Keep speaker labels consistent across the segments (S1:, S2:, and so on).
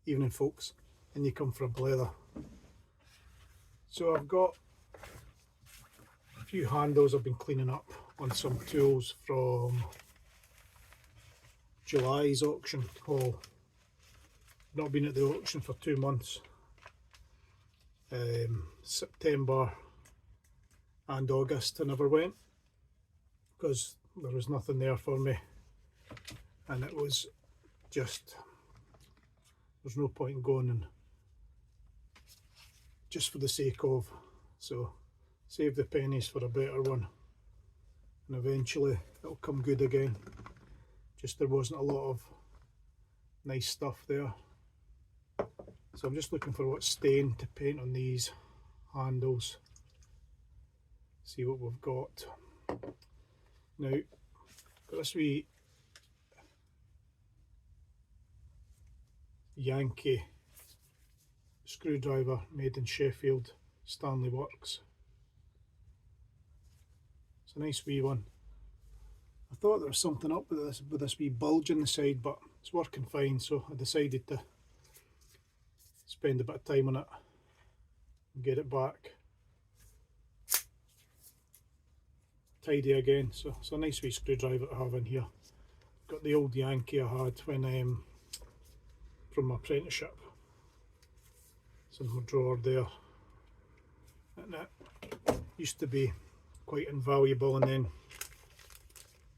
S1: Evening folks, and you come for a blether. So I've got a few handles I've been cleaning up on some tools from July's auction haul. Not been at the auction for 2 months. September and August I never went because there was nothing there for me, and it was just, there's no point in going and just for the sake of, so save the pennies for a better one and eventually it'll come good again. Just there wasn't a lot of nice stuff there, so I'm just looking for what stain to paint on these handles. See what we've got now. Got this wee Yankee screwdriver made in Sheffield, Stanley Works. It's a nice wee one. I thought there was something up with this wee bulge in the side, but it's working fine, so I decided to spend a bit of time on it and get it back tidy again. So it's a nice wee screwdriver to have in here. Got the old Yankee I had when from my apprenticeship. It's in my drawer there, and it used to be quite invaluable, and then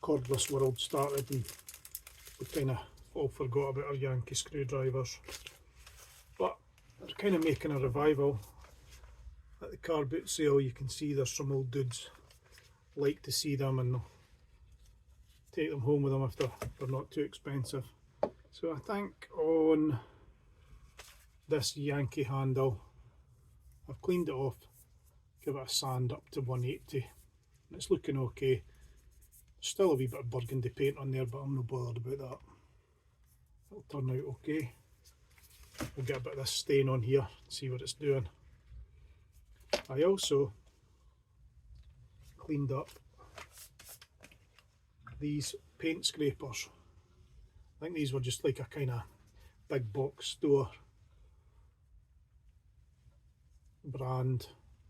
S1: cordless world started and we kind of all forgot about our Yankee screwdrivers. But they're kind of making a revival. At the car boot sale you can see there's some old dudes like to see them and take them home with them if they're not too expensive. So I think on this Yankee handle I've cleaned it off, give it a sand up to 180 and it's looking okay. Still a wee bit of burgundy paint on there, but I'm not bothered about that. It'll turn out okay. We'll get a bit of this stain on here, see what it's doing. I also cleaned up these paint scrapers. I think these were just like a kind of big box store brand.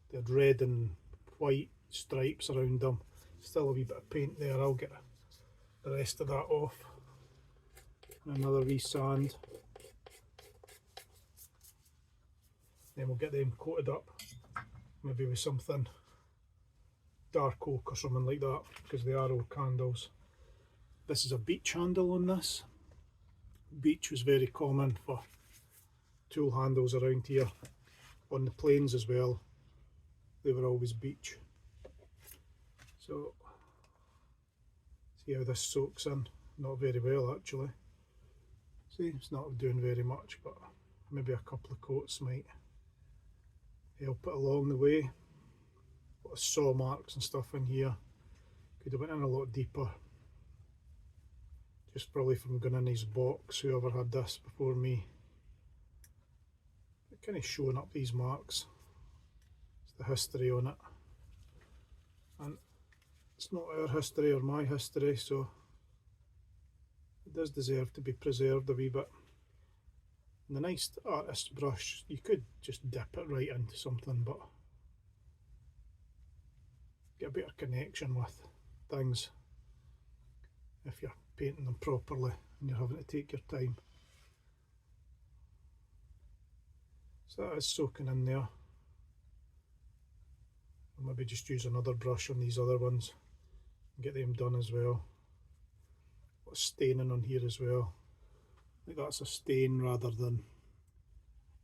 S1: They had red and white stripes around them. Still a wee bit of paint there. I'll get the rest of that off. And another wee sand. Then we'll get them coated up, maybe with something dark oak or something like that, because they are oak handles. This is a beech handle on this. Beech was very common for tool handles around here. On the plains as well, they were always beech. So, see how this soaks in. Not very well actually. See, it's not doing very much, but maybe a couple of coats might help it along the way. A lot of saw marks and stuff in here. Could have went in a lot deeper. Just probably from going in his box, whoever had this before me. They're kind of showing up these marks. It's the history on it. And it's not our history or my history, so it does deserve to be preserved a wee bit. And the nice artist brush, you could just dip it right into something, but get a better connection with things if you're painting them properly and you're having to take your time. So that is soaking in there. I'll maybe just use another brush on these other ones and get them done as well. A lot of staining on here as well. I think that's a stain rather than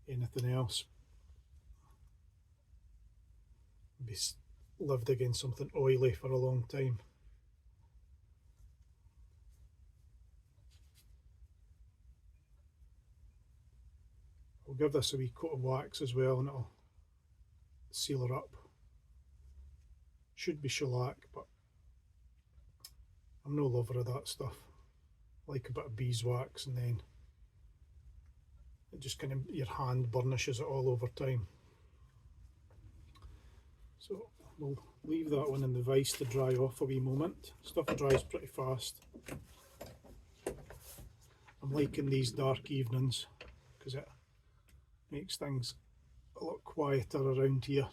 S1: anything else. Maybe lived against something oily for a long time. I'll give this a wee coat of wax as well and it'll seal her up. Should be shellac, but I'm no lover of that stuff. I like a bit of beeswax, and then it just kind of, your hand burnishes it all over time. So we'll leave that one in the vise to dry off a wee moment. Stuff dries pretty fast. I'm liking these dark evenings because it makes things a lot quieter around here.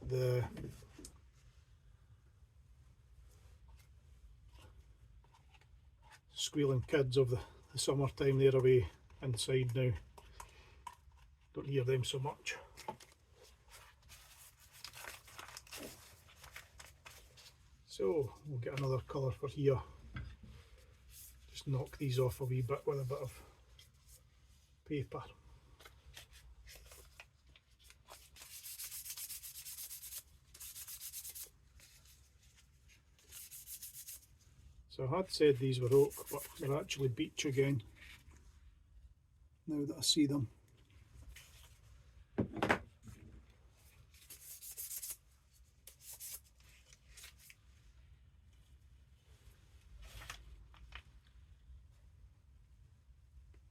S1: The squealing kids of the summertime, they're away inside now. Don't hear them so much. So we'll get another colour for here. Just knock these off a wee bit with a bit of paper. So I had said these were oak, but they're actually beech again, now that I see them.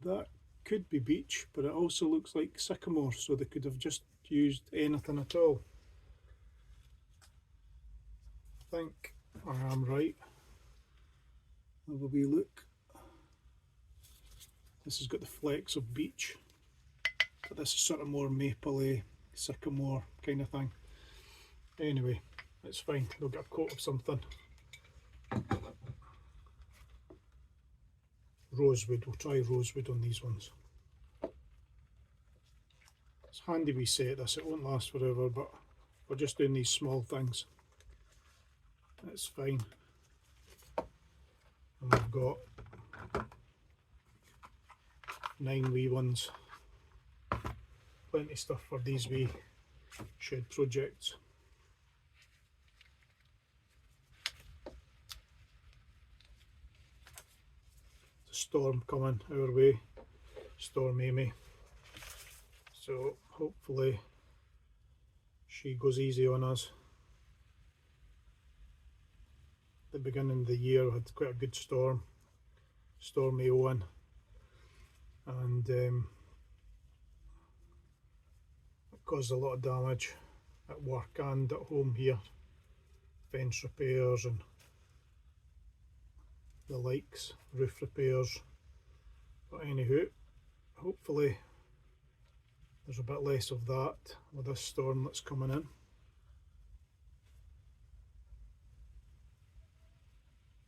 S1: That could be beech, but it also looks like sycamore, so they could have just used anything at all. I think I am right. Have a wee look. This has got the flecks of beech, but this is sort of more mapley, sycamore kind of thing. Anyway, it's fine. We'll get a coat of something. Rosewood. We'll try rosewood on these ones. It's handy we set this. It won't last forever, but we're just doing these small things. It's fine. And we've got 9 wee ones. Plenty of stuff for these wee shed projects. There's a storm coming our way, Storm Amy. So hopefully she goes easy on us. At the beginning of the year we had quite a good storm, Storm Owen, and it caused a lot of damage at work and at home here. Fence repairs and the likes, roof repairs. But anywho, hopefully there's a bit less of that with this storm that's coming in.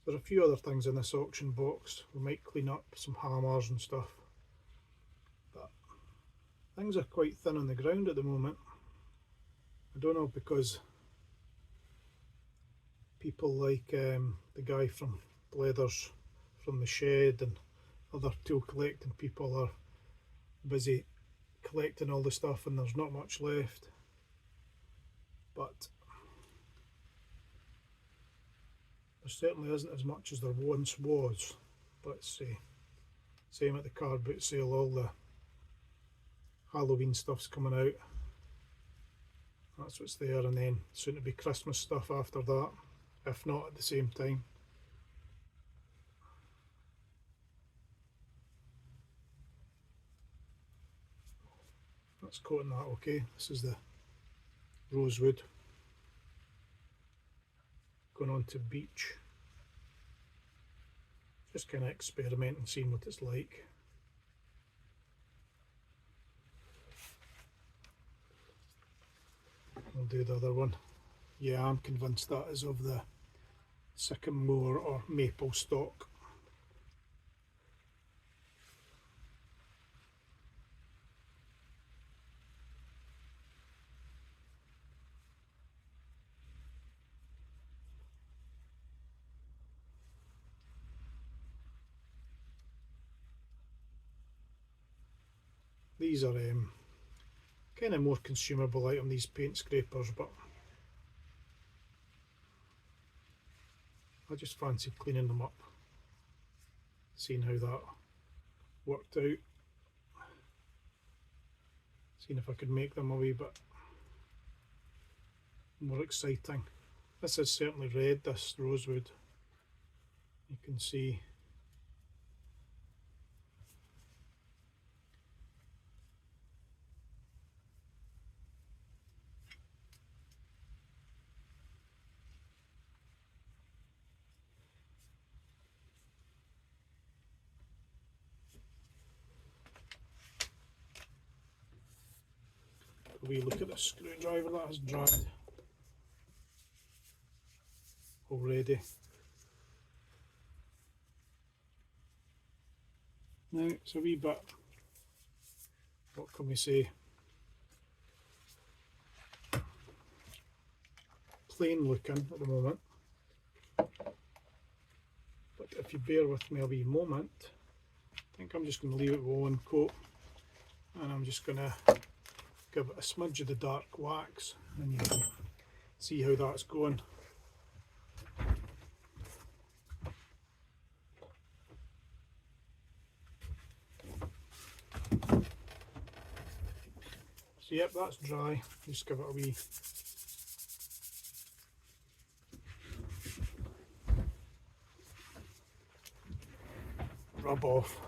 S1: There are a few other things in this auction box. We might clean up some hammers and stuff, but things are quite thin on the ground at the moment. I don't know, because people like the guy from Leathers from the Shed and other tool collecting people are busy collecting all the stuff and there's not much left. But there certainly isn't as much as there once was. Let's see. Same at the car boot sale, all the Halloween stuff's coming out. That's what's there, and then soon to be Christmas stuff after that, if not at the same time. That's coating that okay. This is the rosewood. Going on to beech. Just kind of experimenting, seeing what it's like. I'll do the other one. Yeah, I'm convinced that is of the sycamore or maple stock. These are kind of more consumable item, these paint scrapers, but I just fancied cleaning them up, seeing how that worked out, seeing if I could make them a wee bit more exciting. This is certainly red, this rosewood, you can see. a wee look at the screwdriver that has dried already. Now it's a wee bit, what can we say, plain looking at the moment, but if you bear with me a wee moment, I think I'm just going to leave it with one coat, and I'm just going to give it a smudge of the dark wax, and you can see how that's going. So yep, that's dry. Just give it a wee rub off.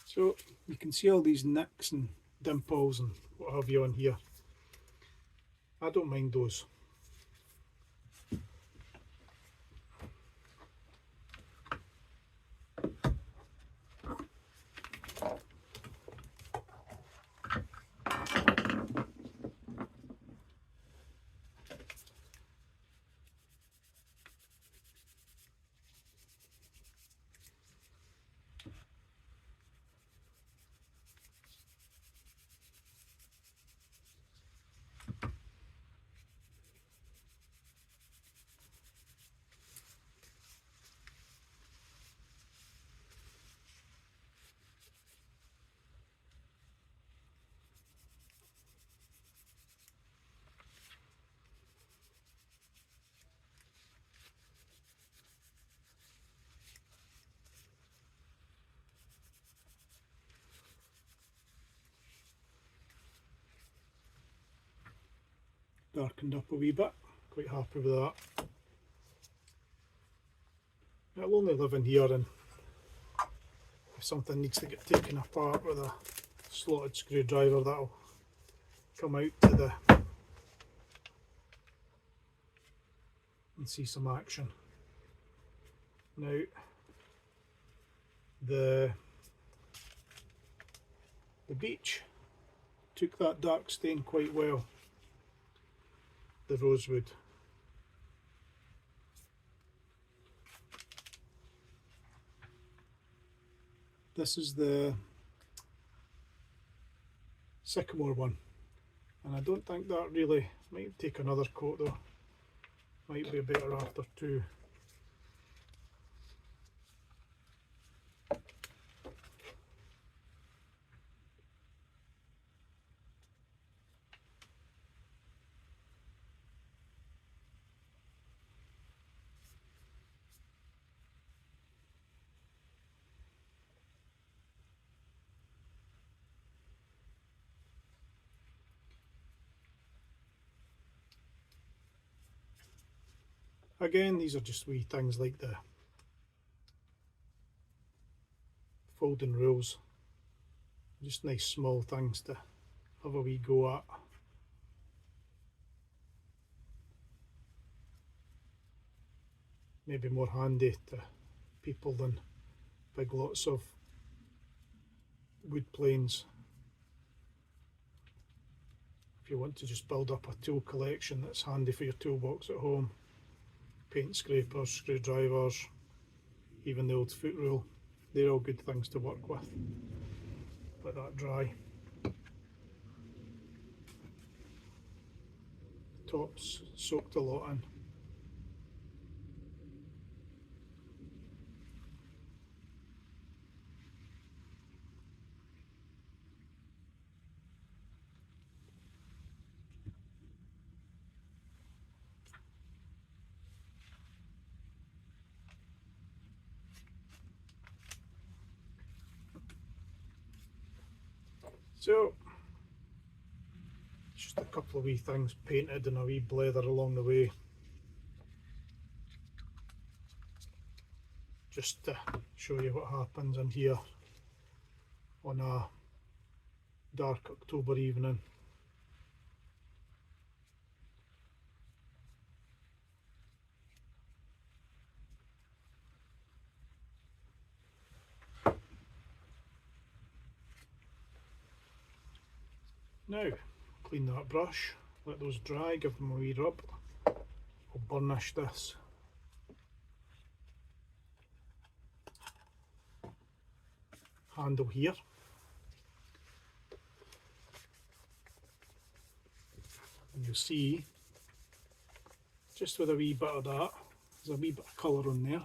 S1: So you can see all these nicks and dimples and what have you on here. I don't mind those. Darkened up a wee bit, quite happy with that. It'll only live in here, and if something needs to get taken apart with a slotted screwdriver, that'll come out to the and see some action. Now the beech took that dark stain quite well, the rosewood. This is the sycamore one, and I don't think that really, might take another coat though, might be better after two. Again, these are just wee things like the folding rules, just nice small things to have a wee go at. Maybe more handy to people than big lots of wood planes. If you want to just build up a tool collection that's handy for your toolbox at home, paint scrapers, screwdrivers, even the old foot rule, they're all good things to work with. Let that dry. Top's soaked a lot in. So, just a couple of wee things painted and a wee blether along the way, just to show you what happens in here on a dark October evening. Now, clean that brush, let those dry, give them a wee rub. I'll burnish this. Handle here. And you'll see, just with a wee bit of that, there's a wee bit of colour on there.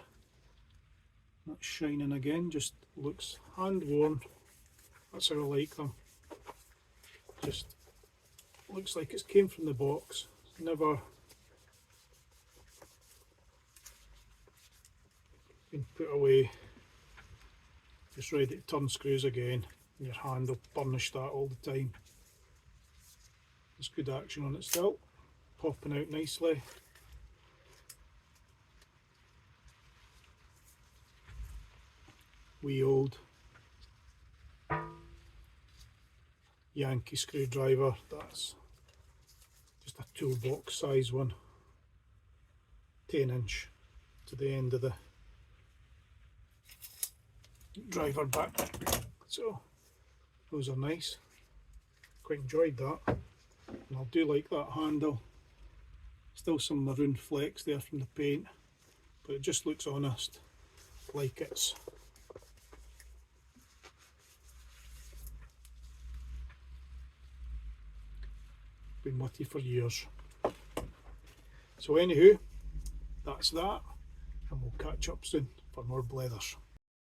S1: That's shining again, just looks hand worn. That's how I like them. Just looks like it's came from the box. It's never been put away. Just ready to turn screws again. Your hand will burnish that all the time. There's good action on it still. Popping out nicely. Wee old Yankee screwdriver, that's just a toolbox size one, 10" to the end of the driver bit. So those are nice, quite enjoyed that, and I do like that handle. Still some maroon flecks there from the paint, but it just looks honest, like it's been with you for years. So anywho, that's that, and we'll catch up soon for more blethers.